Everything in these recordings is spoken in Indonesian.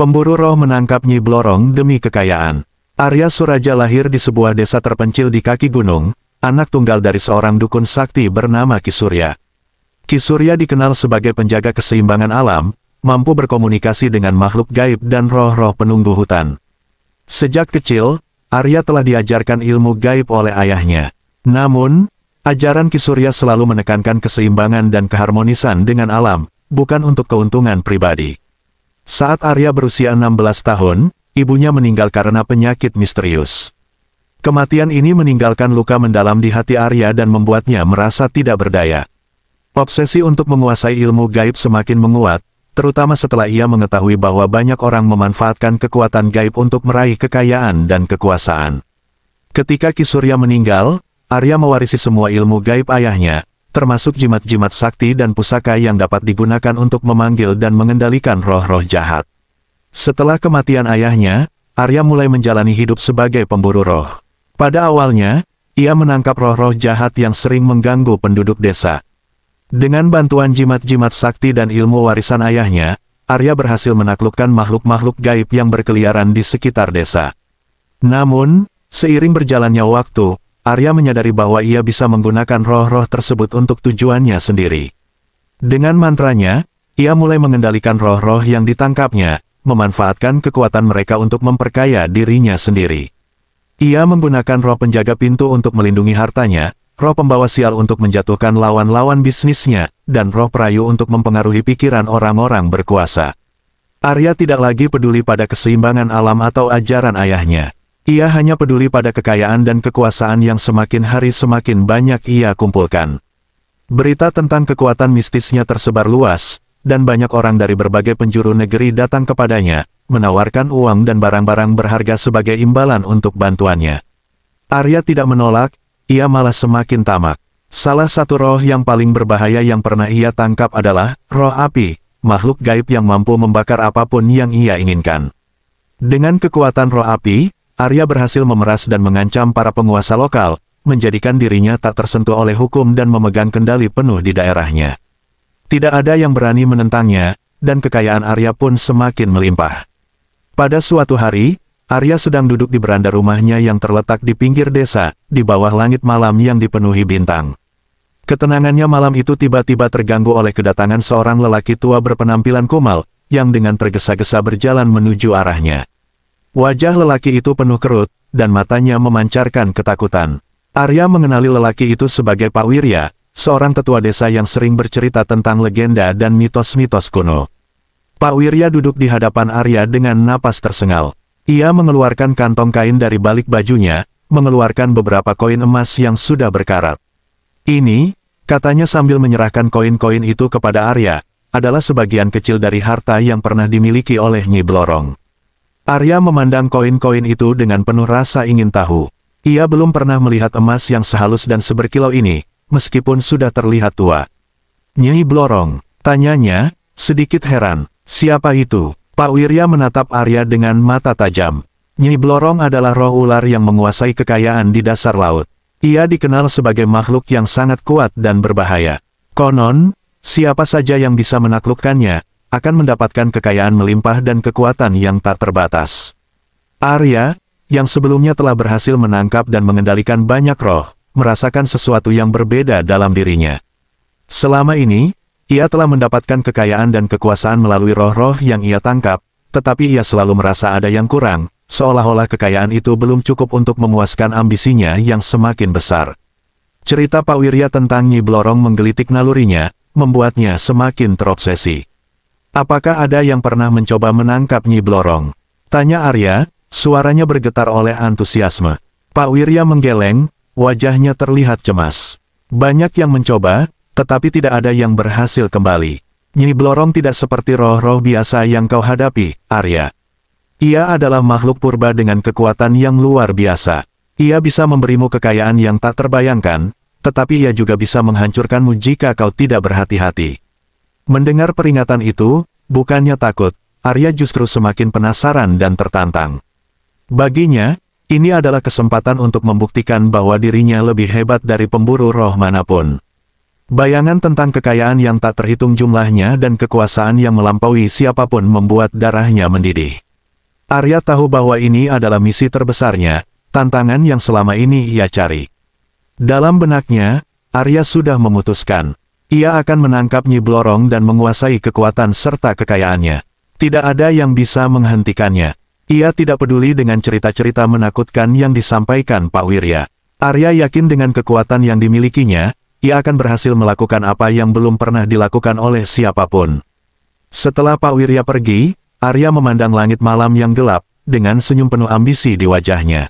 Pemburu roh menangkap Nyi Blorong demi kekayaan. Arya Suraja lahir di sebuah desa terpencil di kaki gunung, anak tunggal dari seorang dukun sakti bernama Ki Surya. Ki Surya dikenal sebagai penjaga keseimbangan alam, mampu berkomunikasi dengan makhluk gaib dan roh-roh penunggu hutan. Sejak kecil, Arya telah diajarkan ilmu gaib oleh ayahnya. Namun, ajaran Ki Surya selalu menekankan keseimbangan dan keharmonisan dengan alam, bukan untuk keuntungan pribadi. Saat Arya berusia 16 tahun, ibunya meninggal karena penyakit misterius. Kematian ini meninggalkan luka mendalam di hati Arya dan membuatnya merasa tidak berdaya. Obsesi untuk menguasai ilmu gaib semakin menguat, terutama setelah ia mengetahui bahwa banyak orang memanfaatkan kekuatan gaib untuk meraih kekayaan dan kekuasaan. Ketika Ki Surya meninggal, Arya mewarisi semua ilmu gaib ayahnya, termasuk jimat-jimat sakti dan pusaka yang dapat digunakan untuk memanggil dan mengendalikan roh-roh jahat. Setelah kematian ayahnya, Arya mulai menjalani hidup sebagai pemburu roh. Pada awalnya, ia menangkap roh-roh jahat yang sering mengganggu penduduk desa. Dengan bantuan jimat-jimat sakti dan ilmu warisan ayahnya, Arya berhasil menaklukkan makhluk-makhluk gaib yang berkeliaran di sekitar desa. Namun, seiring berjalannya waktu, Arya menyadari bahwa ia bisa menggunakan roh-roh tersebut untuk tujuannya sendiri. Dengan mantranya, ia mulai mengendalikan roh-roh yang ditangkapnya, memanfaatkan kekuatan mereka untuk memperkaya dirinya sendiri. Ia menggunakan roh penjaga pintu untuk melindungi hartanya, roh pembawa sial untuk menjatuhkan lawan-lawan bisnisnya, dan roh perayu untuk mempengaruhi pikiran orang-orang berkuasa. Arya tidak lagi peduli pada keseimbangan alam atau ajaran ayahnya. Ia hanya peduli pada kekayaan dan kekuasaan yang semakin hari semakin banyak ia kumpulkan. Berita tentang kekuatan mistisnya tersebar luas, dan banyak orang dari berbagai penjuru negeri datang kepadanya, menawarkan uang dan barang-barang berharga sebagai imbalan untuk bantuannya. Arya tidak menolak, ia malah semakin tamak. Salah satu roh yang paling berbahaya yang pernah ia tangkap adalah roh api, makhluk gaib yang mampu membakar apapun yang ia inginkan. Dengan kekuatan roh api, Arya berhasil memeras dan mengancam para penguasa lokal, menjadikan dirinya tak tersentuh oleh hukum dan memegang kendali penuh di daerahnya. Tidak ada yang berani menentangnya, dan kekayaan Arya pun semakin melimpah. Pada suatu hari, Arya sedang duduk di beranda rumahnya yang terletak di pinggir desa, di bawah langit malam yang dipenuhi bintang. Ketenangannya malam itu tiba-tiba terganggu oleh kedatangan seorang lelaki tua berpenampilan kumal, yang dengan tergesa-gesa berjalan menuju arahnya. Wajah lelaki itu penuh kerut, dan matanya memancarkan ketakutan. Arya mengenali lelaki itu sebagai Pak Wirya, seorang tetua desa yang sering bercerita tentang legenda dan mitos-mitos kuno. Pak Wirya duduk di hadapan Arya dengan napas tersengal. Ia mengeluarkan kantong kain dari balik bajunya, mengeluarkan beberapa koin emas yang sudah berkarat. Ini, katanya sambil menyerahkan koin-koin itu kepada Arya, adalah sebagian kecil dari harta yang pernah dimiliki oleh Nyi Blorong. Arya memandang koin-koin itu dengan penuh rasa ingin tahu. Ia belum pernah melihat emas yang sehalus dan seberkilau ini, meskipun sudah terlihat tua. Nyi Blorong, tanyanya, sedikit heran. Siapa itu? Pak Wirya menatap Arya dengan mata tajam. Nyi Blorong adalah roh ular yang menguasai kekayaan di dasar laut. Ia dikenal sebagai makhluk yang sangat kuat dan berbahaya. Konon, siapa saja yang bisa menaklukkannya, akan mendapatkan kekayaan melimpah dan kekuatan yang tak terbatas. Arya, yang sebelumnya telah berhasil menangkap dan mengendalikan banyak roh, merasakan sesuatu yang berbeda dalam dirinya. Selama ini, ia telah mendapatkan kekayaan dan kekuasaan melalui roh-roh yang ia tangkap, tetapi ia selalu merasa ada yang kurang, seolah-olah kekayaan itu belum cukup untuk memuaskan ambisinya yang semakin besar. Cerita Pak Wirya tentang Nyi Blorong menggelitik nalurinya, membuatnya semakin terobsesi. Apakah ada yang pernah mencoba menangkap Nyi Blorong? Tanya Arya, suaranya bergetar oleh antusiasme. Pak Wirya menggeleng, wajahnya terlihat cemas. Banyak yang mencoba, tetapi tidak ada yang berhasil kembali. Nyi Blorong tidak seperti roh-roh biasa yang kau hadapi, Arya. Ia adalah makhluk purba dengan kekuatan yang luar biasa. Ia bisa memberimu kekayaan yang tak terbayangkan, tetapi ia juga bisa menghancurkanmu jika kau tidak berhati-hati. Mendengar peringatan itu, bukannya takut, Arya justru semakin penasaran dan tertantang. Baginya, ini adalah kesempatan untuk membuktikan bahwa dirinya lebih hebat dari pemburu roh manapun. Bayangan tentang kekayaan yang tak terhitung jumlahnya dan kekuasaan yang melampaui siapapun membuat darahnya mendidih. Arya tahu bahwa ini adalah misi terbesarnya, tantangan yang selama ini ia cari. Dalam benaknya, Arya sudah memutuskan. Ia akan menangkap Nyi Blorong dan menguasai kekuatan serta kekayaannya. Tidak ada yang bisa menghentikannya. Ia tidak peduli dengan cerita-cerita menakutkan yang disampaikan Pak Wirya. Arya yakin dengan kekuatan yang dimilikinya, ia akan berhasil melakukan apa yang belum pernah dilakukan oleh siapapun. Setelah Pak Wirya pergi, Arya memandang langit malam yang gelap, dengan senyum penuh ambisi di wajahnya.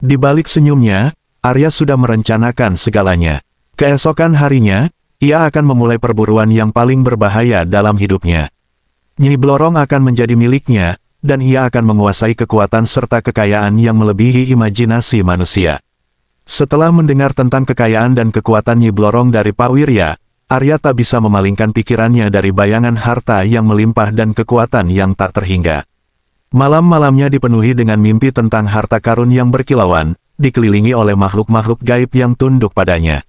Di balik senyumnya, Arya sudah merencanakan segalanya. Keesokan harinya, ia akan memulai perburuan yang paling berbahaya dalam hidupnya. Nyi Blorong akan menjadi miliknya, dan ia akan menguasai kekuatan serta kekayaan yang melebihi imajinasi manusia. Setelah mendengar tentang kekayaan dan kekuatan Nyi Blorong dari Pak Wirya, Arya tak bisa memalingkan pikirannya dari bayangan harta yang melimpah dan kekuatan yang tak terhingga. Malam-malamnya dipenuhi dengan mimpi tentang harta karun yang berkilauan, dikelilingi oleh makhluk-makhluk gaib yang tunduk padanya.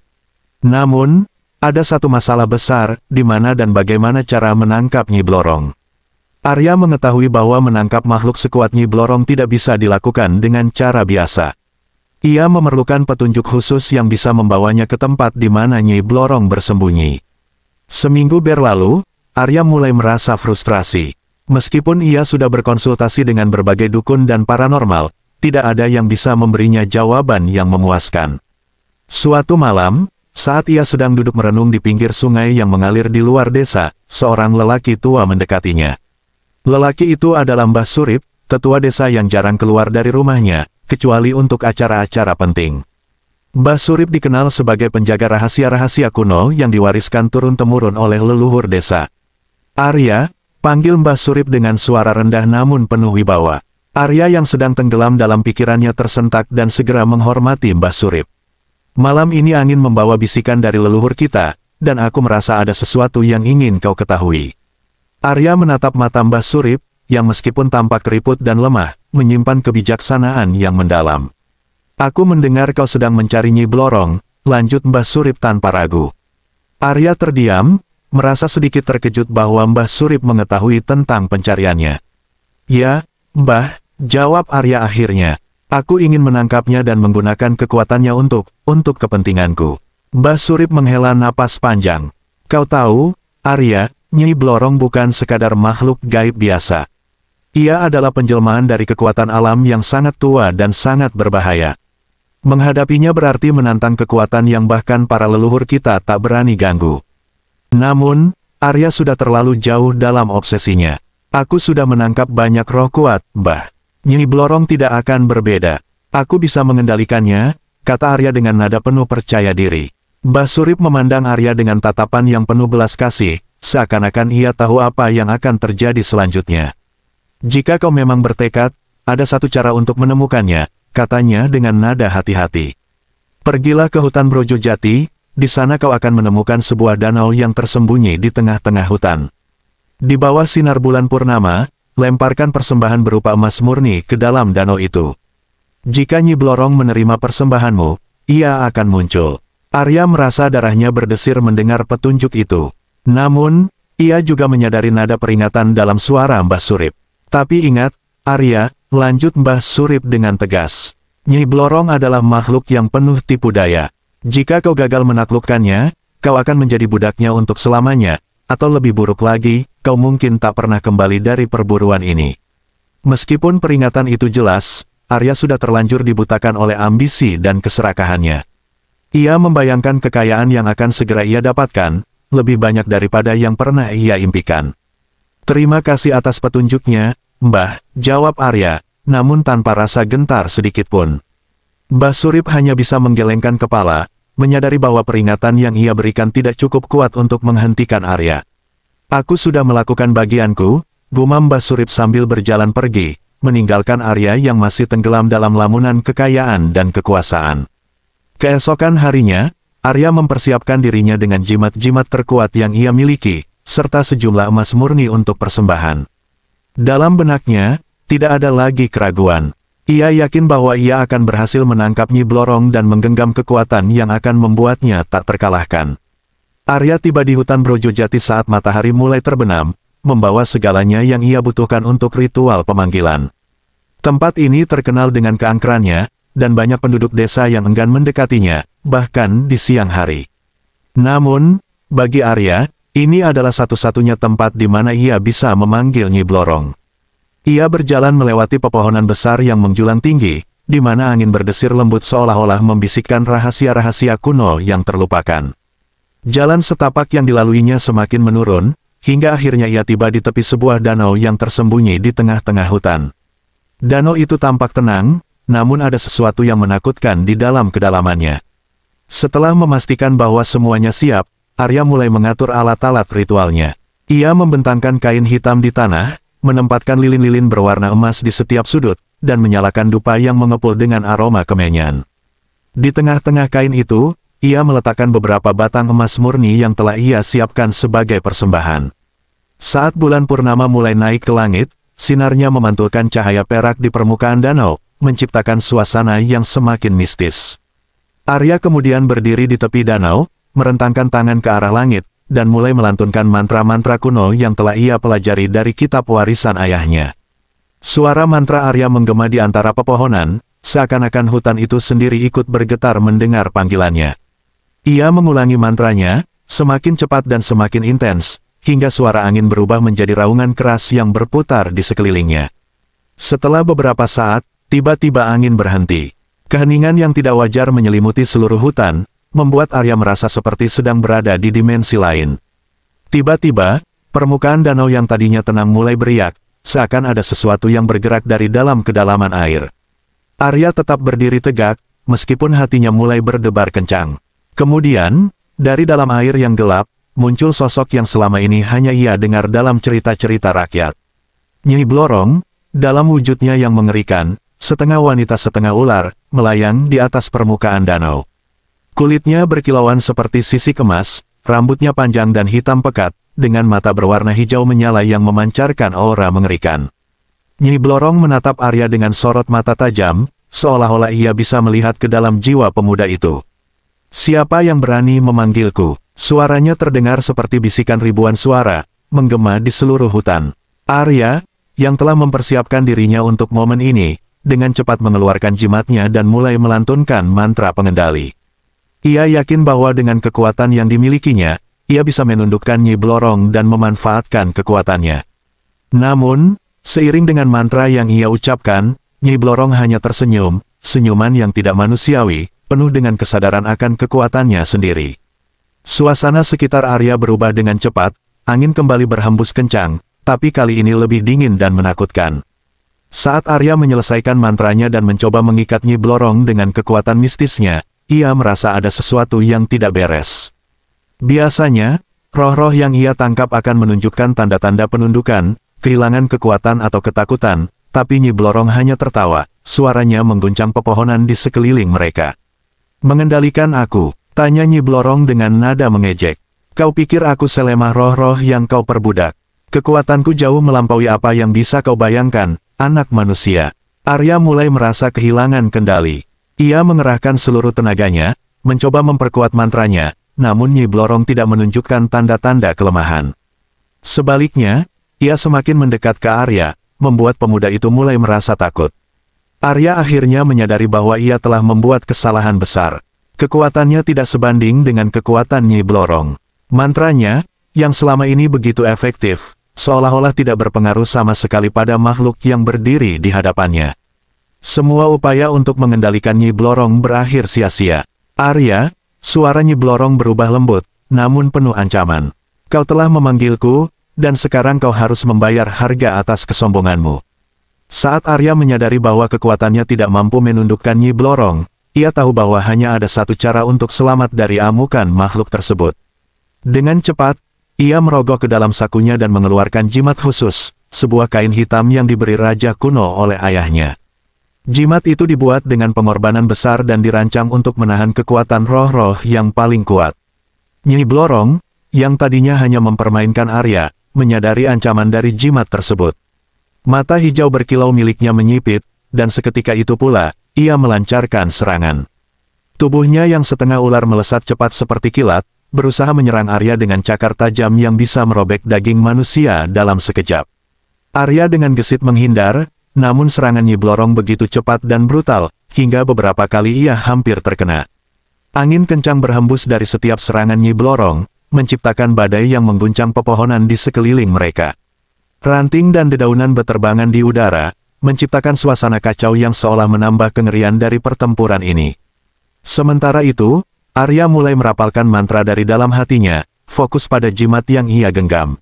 Namun, ada satu masalah besar, di mana dan bagaimana cara menangkap Nyi Blorong. Arya mengetahui bahwa menangkap makhluk sekuat Nyi Blorong tidak bisa dilakukan dengan cara biasa. Ia memerlukan petunjuk khusus yang bisa membawanya ke tempat di mana Nyi Blorong bersembunyi. Seminggu berlalu, Arya mulai merasa frustrasi. Meskipun ia sudah berkonsultasi dengan berbagai dukun dan paranormal, tidak ada yang bisa memberinya jawaban yang memuaskan. Suatu malam, saat ia sedang duduk merenung di pinggir sungai yang mengalir di luar desa, seorang lelaki tua mendekatinya. Lelaki itu adalah Mbah Surip, tetua desa yang jarang keluar dari rumahnya, kecuali untuk acara-acara penting. Mbah Surip dikenal sebagai penjaga rahasia-rahasia kuno yang diwariskan turun-temurun oleh leluhur desa. Arya, panggil Mbah Surip dengan suara rendah namun penuh wibawa. Arya yang sedang tenggelam dalam pikirannya tersentak dan segera menghormati Mbah Surip. Malam ini angin membawa bisikan dari leluhur kita, dan aku merasa ada sesuatu yang ingin kau ketahui. Arya menatap mata Mbah Surip, yang meskipun tampak keriput dan lemah, menyimpan kebijaksanaan yang mendalam. Aku mendengar kau sedang mencari Nyi Blorong, lanjut Mbah Surip tanpa ragu. Arya terdiam, merasa sedikit terkejut bahwa Mbah Surip mengetahui tentang pencariannya. Ya, Mbah, jawab Arya akhirnya. Aku ingin menangkapnya dan menggunakan kekuatannya untuk kepentinganku. Mbah Surip menghela napas panjang. Kau tahu, Arya, Nyi Blorong bukan sekadar makhluk gaib biasa. Ia adalah penjelmaan dari kekuatan alam yang sangat tua dan sangat berbahaya. Menghadapinya berarti menantang kekuatan yang bahkan para leluhur kita tak berani ganggu. Namun, Arya sudah terlalu jauh dalam obsesinya. Aku sudah menangkap banyak roh kuat, Mbah. Nyi Blorong tidak akan berbeda. Aku bisa mengendalikannya, kata Arya dengan nada penuh percaya diri. Mbah Surip memandang Arya dengan tatapan yang penuh belas kasih, seakan-akan ia tahu apa yang akan terjadi selanjutnya. Jika kau memang bertekad, ada satu cara untuk menemukannya, katanya dengan nada hati-hati. Pergilah ke hutan Brojojati, di sana kau akan menemukan sebuah danau yang tersembunyi di tengah-tengah hutan. Di bawah sinar bulan purnama, lemparkan persembahan berupa emas murni ke dalam danau itu. Jika Nyi Blorong menerima persembahanmu, ia akan muncul. Arya merasa darahnya berdesir mendengar petunjuk itu. Namun, ia juga menyadari nada peringatan dalam suara Mbah Surip. Tapi ingat, Arya, lanjut Mbah Surip dengan tegas. Nyi Blorong adalah makhluk yang penuh tipu daya. Jika kau gagal menaklukkannya, kau akan menjadi budaknya untuk selamanya, atau lebih buruk lagi, kau mungkin tak pernah kembali dari perburuan ini. Meskipun peringatan itu jelas, Arya sudah terlanjur dibutakan oleh ambisi dan keserakahannya. Ia membayangkan kekayaan yang akan segera ia dapatkan, lebih banyak daripada yang pernah ia impikan. Terima kasih atas petunjuknya, Mbah, jawab Arya, namun tanpa rasa gentar sedikitpun. Mbah Surip hanya bisa menggelengkan kepala, menyadari bahwa peringatan yang ia berikan tidak cukup kuat untuk menghentikan Arya. Aku sudah melakukan bagianku, gumam Mbah Surip sambil berjalan pergi, meninggalkan Arya yang masih tenggelam dalam lamunan kekayaan dan kekuasaan. Keesokan harinya, Arya mempersiapkan dirinya dengan jimat-jimat terkuat yang ia miliki, serta sejumlah emas murni untuk persembahan. Dalam benaknya, tidak ada lagi keraguan. Ia yakin bahwa ia akan berhasil menangkap Nyi Blorong dan menggenggam kekuatan yang akan membuatnya tak terkalahkan. Arya tiba di hutan Brojojati saat matahari mulai terbenam, membawa segalanya yang ia butuhkan untuk ritual pemanggilan. Tempat ini terkenal dengan keangkerannya, dan banyak penduduk desa yang enggan mendekatinya, bahkan di siang hari. Namun, bagi Arya, ini adalah satu-satunya tempat di mana ia bisa memanggil Nyi Blorong. Ia berjalan melewati pepohonan besar yang menjulang tinggi, di mana angin berdesir lembut seolah-olah membisikkan rahasia-rahasia kuno yang terlupakan. Jalan setapak yang dilaluinya semakin menurun, hingga akhirnya ia tiba di tepi sebuah danau yang tersembunyi di tengah-tengah hutan. Danau itu tampak tenang, namun ada sesuatu yang menakutkan di dalam kedalamannya. Setelah memastikan bahwa semuanya siap, Arya mulai mengatur alat-alat ritualnya. Ia membentangkan kain hitam di tanah, menempatkan lilin-lilin berwarna emas di setiap sudut, dan menyalakan dupa yang mengepul dengan aroma kemenyan. Di tengah-tengah kain itu, ia meletakkan beberapa batang emas murni yang telah ia siapkan sebagai persembahan. Saat bulan purnama mulai naik ke langit, sinarnya memantulkan cahaya perak di permukaan danau, menciptakan suasana yang semakin mistis. Arya kemudian berdiri di tepi danau, merentangkan tangan ke arah langit, dan mulai melantunkan mantra-mantra kuno yang telah ia pelajari dari kitab warisan ayahnya. Suara mantra Arya menggema di antara pepohonan, seakan-akan hutan itu sendiri ikut bergetar mendengar panggilannya. Ia mengulangi mantranya, semakin cepat dan semakin intens, hingga suara angin berubah menjadi raungan keras yang berputar di sekelilingnya. Setelah beberapa saat, tiba-tiba angin berhenti. Keheningan yang tidak wajar menyelimuti seluruh hutan, membuat Arya merasa seperti sedang berada di dimensi lain. Tiba-tiba, permukaan danau yang tadinya tenang mulai beriak, seakan ada sesuatu yang bergerak dari dalam kedalaman air. Arya tetap berdiri tegak, meskipun hatinya mulai berdebar kencang. Kemudian, dari dalam air yang gelap, muncul sosok yang selama ini hanya ia dengar dalam cerita-cerita rakyat. Nyi Blorong, dalam wujudnya yang mengerikan, setengah wanita setengah ular, melayang di atas permukaan danau. Kulitnya berkilauan seperti sisik emas, rambutnya panjang dan hitam pekat, dengan mata berwarna hijau menyala yang memancarkan aura mengerikan. Nyi Blorong menatap Arya dengan sorot mata tajam, seolah-olah ia bisa melihat ke dalam jiwa pemuda itu. "Siapa yang berani memanggilku?" Suaranya terdengar seperti bisikan ribuan suara, menggema di seluruh hutan. Arya, yang telah mempersiapkan dirinya untuk momen ini, dengan cepat mengeluarkan jimatnya dan mulai melantunkan mantra pengendali. Ia yakin bahwa dengan kekuatan yang dimilikinya, ia bisa menundukkan Nyi Blorong dan memanfaatkan kekuatannya. Namun, seiring dengan mantra yang ia ucapkan, Nyi Blorong hanya tersenyum, senyuman yang tidak manusiawi, penuh dengan kesadaran akan kekuatannya sendiri. Suasana sekitar Arya berubah dengan cepat, angin kembali berhembus kencang, tapi kali ini lebih dingin dan menakutkan. Saat Arya menyelesaikan mantranya dan mencoba mengikat Nyi Blorong dengan kekuatan mistisnya, ia merasa ada sesuatu yang tidak beres. Biasanya, roh-roh yang ia tangkap akan menunjukkan tanda-tanda penundukan, kehilangan kekuatan atau ketakutan, tapi Nyi Blorong hanya tertawa, suaranya mengguncang pepohonan di sekeliling mereka. "Mengendalikan aku?" tanya Nyi Blorong dengan nada mengejek. "Kau pikir aku selemah roh-roh yang kau perbudak? Kekuatanku jauh melampaui apa yang bisa kau bayangkan, anak manusia." Arya mulai merasa kehilangan kendali. Ia mengerahkan seluruh tenaganya, mencoba memperkuat mantranya, namun Nyi Blorong tidak menunjukkan tanda-tanda kelemahan. Sebaliknya, ia semakin mendekat ke Arya, membuat pemuda itu mulai merasa takut. Arya akhirnya menyadari bahwa ia telah membuat kesalahan besar. Kekuatannya tidak sebanding dengan kekuatan Nyi Blorong. Mantranya, yang selama ini begitu efektif, seolah-olah tidak berpengaruh sama sekali pada makhluk yang berdiri di hadapannya. Semua upaya untuk mengendalikan Nyi Blorong berakhir sia-sia. "Arya," suara Nyi Blorong berubah lembut, namun penuh ancaman. "Kau telah memanggilku, dan sekarang kau harus membayar harga atas kesombonganmu." Saat Arya menyadari bahwa kekuatannya tidak mampu menundukkan Nyi Blorong, ia tahu bahwa hanya ada satu cara untuk selamat dari amukan makhluk tersebut. Dengan cepat, ia merogoh ke dalam sakunya dan mengeluarkan jimat khusus, sebuah kain hitam yang diberi raja kuno oleh ayahnya. Jimat itu dibuat dengan pengorbanan besar dan dirancang untuk menahan kekuatan roh-roh yang paling kuat. Nyi Blorong, yang tadinya hanya mempermainkan Arya, menyadari ancaman dari jimat tersebut. Mata hijau berkilau miliknya menyipit, dan seketika itu pula, ia melancarkan serangan. Tubuhnya yang setengah ular melesat cepat seperti kilat, berusaha menyerang Arya dengan cakar tajam yang bisa merobek daging manusia dalam sekejap. Arya dengan gesit menghindar, namun serangan Nyi Blorong begitu cepat dan brutal, hingga beberapa kali ia hampir terkena. Angin kencang berhembus dari setiap serangan Nyi Blorong, menciptakan badai yang mengguncang pepohonan di sekeliling mereka. Ranting dan dedaunan beterbangan di udara, menciptakan suasana kacau yang seolah menambah kengerian dari pertempuran ini. Sementara itu, Arya mulai merapalkan mantra dari dalam hatinya, fokus pada jimat yang ia genggam.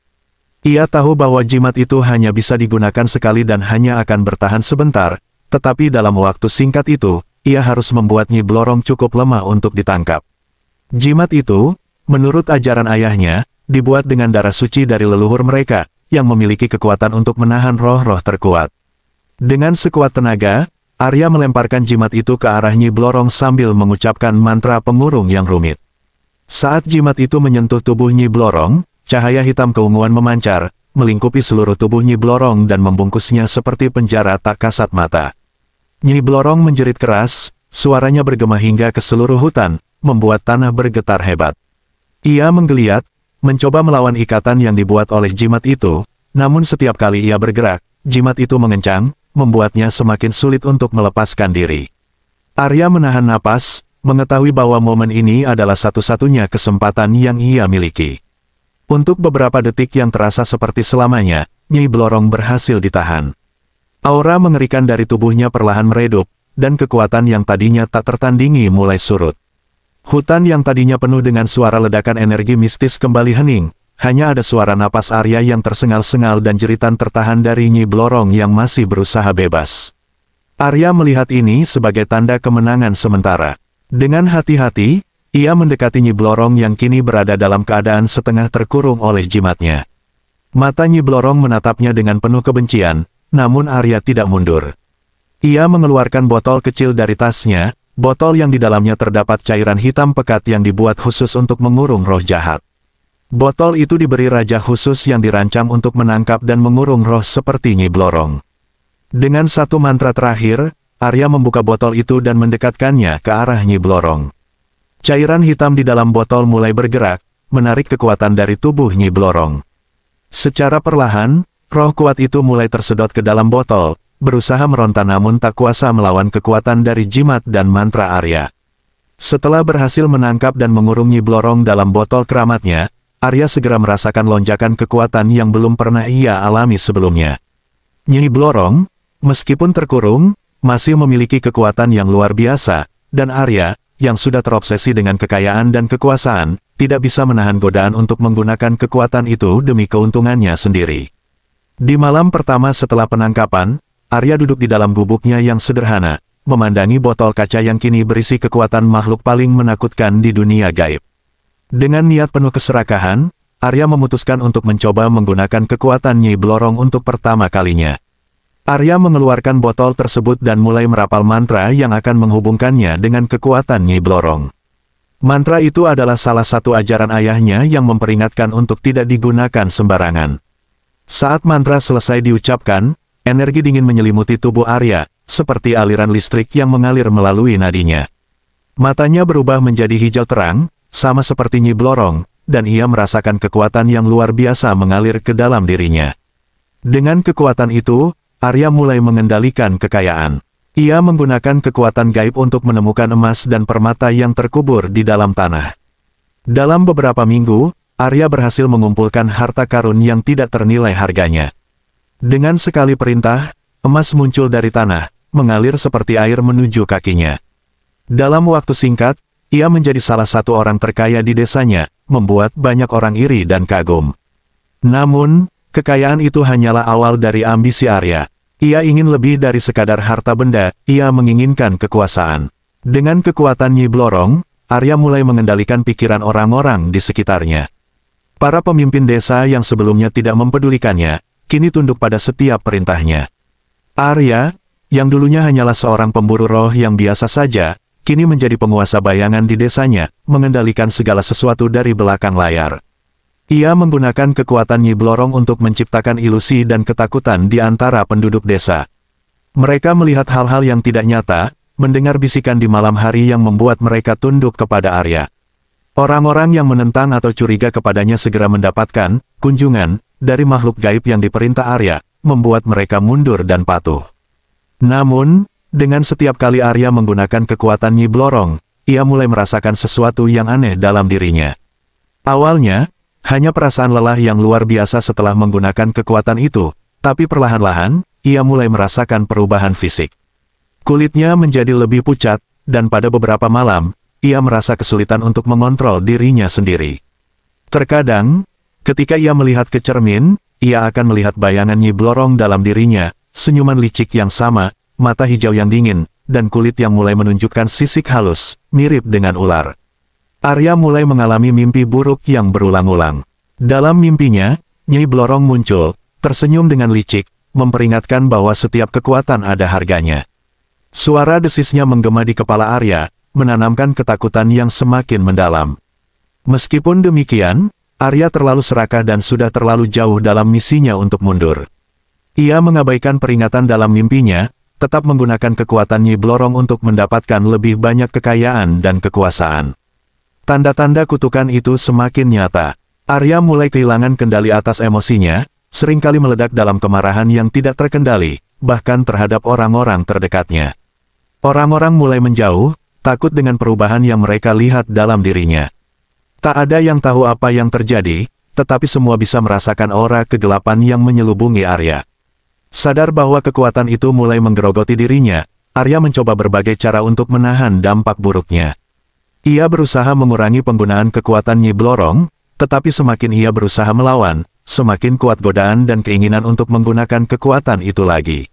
Ia tahu bahwa jimat itu hanya bisa digunakan sekali dan hanya akan bertahan sebentar, tetapi dalam waktu singkat itu, ia harus membuat Nyi Blorong cukup lemah untuk ditangkap. Jimat itu, menurut ajaran ayahnya, dibuat dengan darah suci dari leluhur mereka, yang memiliki kekuatan untuk menahan roh-roh terkuat. Dengan sekuat tenaga, Arya melemparkan jimat itu ke arah Nyi Blorong sambil mengucapkan mantra pengurung yang rumit. Saat jimat itu menyentuh tubuh Nyi Blorong, cahaya hitam keunguan memancar, melingkupi seluruh tubuh Nyi Blorong dan membungkusnya seperti penjara tak kasat mata. Nyi Blorong menjerit keras, suaranya bergema hingga ke seluruh hutan, membuat tanah bergetar hebat. Ia menggeliat, mencoba melawan ikatan yang dibuat oleh jimat itu, namun setiap kali ia bergerak, jimat itu mengencang, membuatnya semakin sulit untuk melepaskan diri. Arya menahan napas, mengetahui bahwa momen ini adalah satu-satunya kesempatan yang ia miliki. Untuk beberapa detik yang terasa seperti selamanya, Nyi Blorong berhasil ditahan. Aura mengerikan dari tubuhnya perlahan meredup, dan kekuatan yang tadinya tak tertandingi mulai surut. Hutan yang tadinya penuh dengan suara ledakan energi mistis kembali hening, hanya ada suara napas Arya yang tersengal-sengal dan jeritan tertahan dari Nyi Blorong yang masih berusaha bebas. Arya melihat ini sebagai tanda kemenangan sementara. Dengan hati-hati, ia mendekati Nyi Blorong yang kini berada dalam keadaan setengah terkurung oleh jimatnya. Mata Nyi Blorong menatapnya dengan penuh kebencian, namun Arya tidak mundur. Ia mengeluarkan botol kecil dari tasnya, botol yang di dalamnya terdapat cairan hitam pekat yang dibuat khusus untuk mengurung roh jahat. Botol itu diberi raja khusus yang dirancang untuk menangkap dan mengurung roh seperti Nyi Blorong. Dengan satu mantra terakhir, Arya membuka botol itu dan mendekatkannya ke arah Nyi Blorong. Cairan hitam di dalam botol mulai bergerak, menarik kekuatan dari tubuh Nyi Blorong. Secara perlahan, roh kuat itu mulai tersedot ke dalam botol, berusaha meronta namun tak kuasa melawan kekuatan dari jimat dan mantra Arya. Setelah berhasil menangkap dan mengurung Nyi Blorong dalam botol keramatnya, Arya segera merasakan lonjakan kekuatan yang belum pernah ia alami sebelumnya. Nyi Blorong, meskipun terkurung, masih memiliki kekuatan yang luar biasa, dan Arya, yang sudah terobsesi dengan kekayaan dan kekuasaan, tidak bisa menahan godaan untuk menggunakan kekuatan itu demi keuntungannya sendiri. Di malam pertama setelah penangkapan, Arya duduk di dalam gubuknya yang sederhana, memandangi botol kaca yang kini berisi kekuatan makhluk paling menakutkan di dunia gaib. Dengan niat penuh keserakahan, Arya memutuskan untuk mencoba menggunakan kekuatan Nyi Blorong untuk pertama kalinya. Arya mengeluarkan botol tersebut dan mulai merapal mantra yang akan menghubungkannya dengan kekuatan Nyi Blorong. Mantra itu adalah salah satu ajaran ayahnya yang memperingatkan untuk tidak digunakan sembarangan. Saat mantra selesai diucapkan, energi dingin menyelimuti tubuh Arya, seperti aliran listrik yang mengalir melalui nadinya. Matanya berubah menjadi hijau terang, sama seperti Nyi Blorong, dan ia merasakan kekuatan yang luar biasa mengalir ke dalam dirinya. Dengan kekuatan itu, Arya mulai mengendalikan kekayaan. Ia menggunakan kekuatan gaib untuk menemukan emas dan permata yang terkubur di dalam tanah. Dalam beberapa minggu, Arya berhasil mengumpulkan harta karun yang tidak ternilai harganya. Dengan sekali perintah, emas muncul dari tanah, mengalir seperti air menuju kakinya. Dalam waktu singkat, ia menjadi salah satu orang terkaya di desanya, membuat banyak orang iri dan kagum. Namun, kekayaan itu hanyalah awal dari ambisi Arya. Ia ingin lebih dari sekadar harta benda, ia menginginkan kekuasaan. Dengan kekuatan Nyi Blorong, Arya mulai mengendalikan pikiran orang-orang di sekitarnya. Para pemimpin desa yang sebelumnya tidak mempedulikannya, kini tunduk pada setiap perintahnya. Arya, yang dulunya hanyalah seorang pemburu roh yang biasa saja, kini menjadi penguasa bayangan di desanya, mengendalikan segala sesuatu dari belakang layar. Ia menggunakan kekuatan Nyi Blorong untuk menciptakan ilusi dan ketakutan di antara penduduk desa. Mereka melihat hal-hal yang tidak nyata, mendengar bisikan di malam hari yang membuat mereka tunduk kepada Arya. Orang-orang yang menentang atau curiga kepadanya segera mendapatkan kunjungan dari makhluk gaib yang diperintah Arya, membuat mereka mundur dan patuh. Namun, dengan setiap kali Arya menggunakan kekuatan Nyi Blorong, ia mulai merasakan sesuatu yang aneh dalam dirinya. Awalnya, hanya perasaan lelah yang luar biasa setelah menggunakan kekuatan itu, tapi perlahan-lahan, ia mulai merasakan perubahan fisik. Kulitnya menjadi lebih pucat, dan pada beberapa malam, ia merasa kesulitan untuk mengontrol dirinya sendiri. Terkadang, ketika ia melihat ke cermin, ia akan melihat bayangan Nyi Blorong dalam dirinya, senyuman licik yang sama, mata hijau yang dingin, dan kulit yang mulai menunjukkan sisik halus, mirip dengan ular. Arya mulai mengalami mimpi buruk yang berulang-ulang. Dalam mimpinya, Nyi Blorong muncul, tersenyum dengan licik, memperingatkan bahwa setiap kekuatan ada harganya. Suara desisnya menggema di kepala Arya, menanamkan ketakutan yang semakin mendalam. Meskipun demikian, Arya terlalu serakah dan sudah terlalu jauh dalam misinya untuk mundur. Ia mengabaikan peringatan dalam mimpinya, tetap menggunakan kekuatan Nyi Blorong untuk mendapatkan lebih banyak kekayaan dan kekuasaan. Tanda-tanda kutukan itu semakin nyata. Arya mulai kehilangan kendali atas emosinya, seringkali meledak dalam kemarahan yang tidak terkendali, bahkan terhadap orang-orang terdekatnya. Orang-orang mulai menjauh, takut dengan perubahan yang mereka lihat dalam dirinya. Tak ada yang tahu apa yang terjadi, tetapi semua bisa merasakan aura kegelapan yang menyelubungi Arya. Sadar bahwa kekuatan itu mulai menggerogoti dirinya, Arya mencoba berbagai cara untuk menahan dampak buruknya. Ia berusaha mengurangi penggunaan kekuatan Nyi Blorong, tetapi semakin ia berusaha melawan, semakin kuat godaan dan keinginan untuk menggunakan kekuatan itu lagi.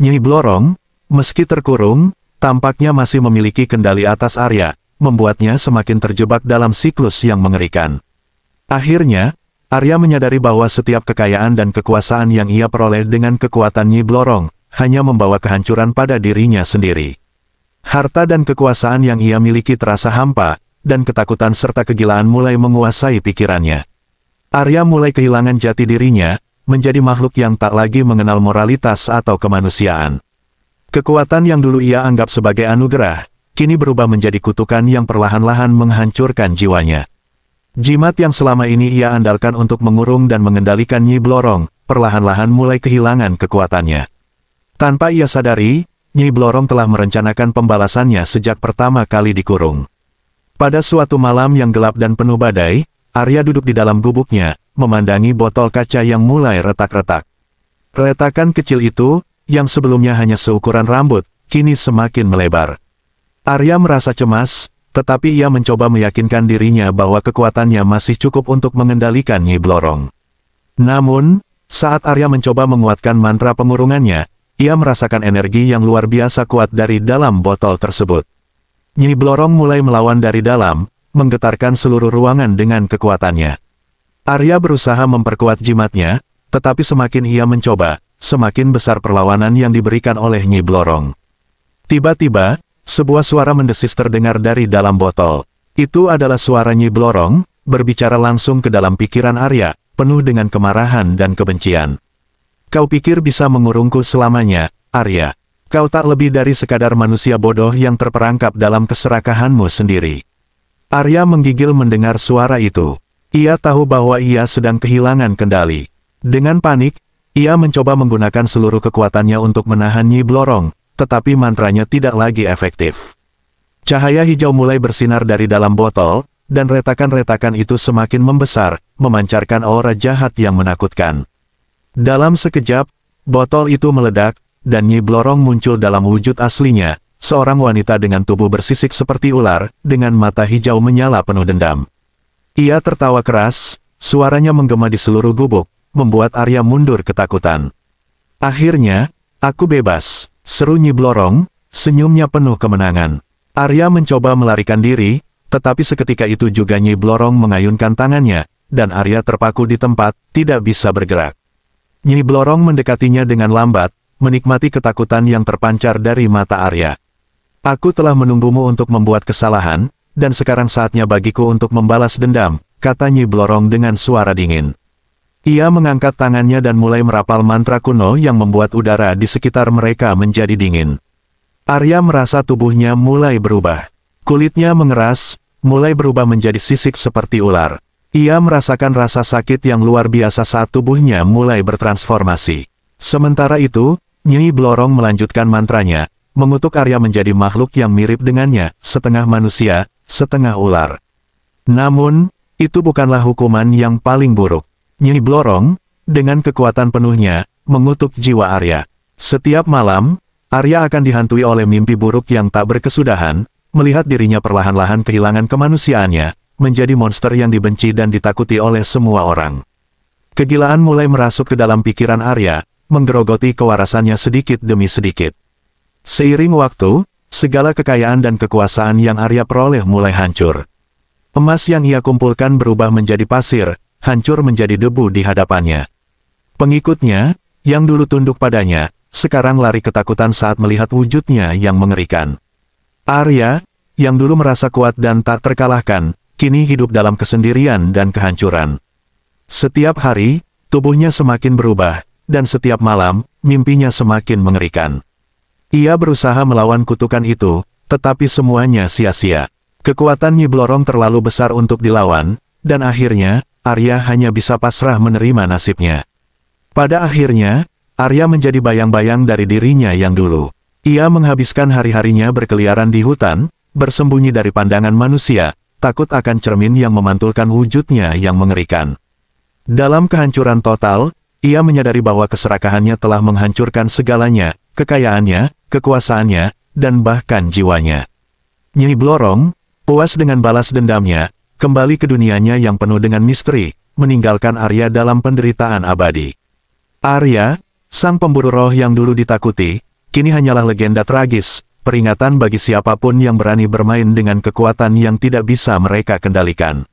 Nyi Blorong, meski terkurung, tampaknya masih memiliki kendali atas Arya, membuatnya semakin terjebak dalam siklus yang mengerikan. Akhirnya, Arya menyadari bahwa setiap kekayaan dan kekuasaan yang ia peroleh dengan kekuatan Nyi Blorong, hanya membawa kehancuran pada dirinya sendiri. Harta dan kekuasaan yang ia miliki terasa hampa, dan ketakutan serta kegilaan mulai menguasai pikirannya. Arya mulai kehilangan jati dirinya, menjadi makhluk yang tak lagi mengenal moralitas atau kemanusiaan. Kekuatan yang dulu ia anggap sebagai anugerah, kini berubah menjadi kutukan yang perlahan-lahan menghancurkan jiwanya. Jimat yang selama ini ia andalkan untuk mengurung dan mengendalikan Nyi Blorong, perlahan-lahan mulai kehilangan kekuatannya. Tanpa ia sadari, Nyi Blorong telah merencanakan pembalasannya sejak pertama kali dikurung. Pada suatu malam yang gelap dan penuh badai, Arya duduk di dalam gubuknya, memandangi botol kaca yang mulai retak-retak. Retakan kecil itu, yang sebelumnya hanya seukuran rambut, kini semakin melebar. Arya merasa cemas, tetapi ia mencoba meyakinkan dirinya bahwa kekuatannya masih cukup untuk mengendalikan Nyi Blorong. Namun, saat Arya mencoba menguatkan mantra pengurungannya, ia merasakan energi yang luar biasa kuat dari dalam botol tersebut. Nyi Blorong mulai melawan dari dalam, menggetarkan seluruh ruangan dengan kekuatannya. Arya berusaha memperkuat jimatnya, tetapi semakin ia mencoba, semakin besar perlawanan yang diberikan oleh Nyi Blorong. Tiba-tiba, sebuah suara mendesis terdengar dari dalam botol. Itu adalah suara Nyi Blorong, berbicara langsung ke dalam pikiran Arya, penuh dengan kemarahan dan kebencian. Kau pikir bisa mengurungku selamanya, Arya? Kau tak lebih dari sekadar manusia bodoh yang terperangkap dalam keserakahanmu sendiri. Arya menggigil mendengar suara itu. Ia tahu bahwa ia sedang kehilangan kendali. Dengan panik, ia mencoba menggunakan seluruh kekuatannya untuk menahan Nyi Blorong, tetapi mantranya tidak lagi efektif. Cahaya hijau mulai bersinar dari dalam botol, dan retakan-retakan itu semakin membesar, memancarkan aura jahat yang menakutkan. Dalam sekejap, botol itu meledak, dan Nyi Blorong muncul dalam wujud aslinya, seorang wanita dengan tubuh bersisik seperti ular, dengan mata hijau menyala penuh dendam. Ia tertawa keras, suaranya menggema di seluruh gubuk, membuat Arya mundur ketakutan. Akhirnya, aku bebas, seru Nyi Blorong, senyumnya penuh kemenangan. Arya mencoba melarikan diri, tetapi seketika itu juga Nyi Blorong mengayunkan tangannya, dan Arya terpaku di tempat, tidak bisa bergerak. Nyi Blorong mendekatinya dengan lambat, menikmati ketakutan yang terpancar dari mata Arya. Aku telah menunggumu untuk membuat kesalahan, dan sekarang saatnya bagiku untuk membalas dendam, kata Nyi Blorong dengan suara dingin. Ia mengangkat tangannya dan mulai merapal mantra kuno yang membuat udara di sekitar mereka menjadi dingin. Arya merasa tubuhnya mulai berubah. Kulitnya mengeras, mulai berubah menjadi sisik seperti ular. Ia merasakan rasa sakit yang luar biasa saat tubuhnya mulai bertransformasi. Sementara itu, Nyi Blorong melanjutkan mantranya, mengutuk Arya menjadi makhluk yang mirip dengannya, setengah manusia, setengah ular. Namun, itu bukanlah hukuman yang paling buruk. Nyi Blorong, dengan kekuatan penuhnya, mengutuk jiwa Arya. Setiap malam, Arya akan dihantui oleh mimpi buruk yang tak berkesudahan, melihat dirinya perlahan-lahan kehilangan kemanusiaannya, menjadi monster yang dibenci dan ditakuti oleh semua orang. Kegilaan mulai merasuk ke dalam pikiran Arya, menggerogoti kewarasannya sedikit demi sedikit. Seiring waktu, segala kekayaan dan kekuasaan yang Arya peroleh mulai hancur. Emas yang ia kumpulkan berubah menjadi pasir, hancur menjadi debu di hadapannya. Pengikutnya, yang dulu tunduk padanya, sekarang lari ketakutan saat melihat wujudnya yang mengerikan. Arya, yang dulu merasa kuat dan tak terkalahkan, kini hidup dalam kesendirian dan kehancuran. Setiap hari, tubuhnya semakin berubah, dan setiap malam, mimpinya semakin mengerikan. Ia berusaha melawan kutukan itu, tetapi semuanya sia-sia. Kekuatan Nyi Blorong terlalu besar untuk dilawan, dan akhirnya, Arya hanya bisa pasrah menerima nasibnya. Pada akhirnya, Arya menjadi bayang-bayang dari dirinya yang dulu. Ia menghabiskan hari-harinya berkeliaran di hutan, bersembunyi dari pandangan manusia, takut akan cermin yang memantulkan wujudnya yang mengerikan. Dalam kehancuran total, ia menyadari bahwa keserakahannya telah menghancurkan segalanya, kekayaannya, kekuasaannya, dan bahkan jiwanya. Nyi Blorong, puas dengan balas dendamnya, kembali ke dunianya yang penuh dengan misteri, meninggalkan Arya dalam penderitaan abadi. Arya, sang pemburu roh yang dulu ditakuti, kini hanyalah legenda tragis, peringatan bagi siapapun yang berani bermain dengan kekuatan yang tidak bisa mereka kendalikan.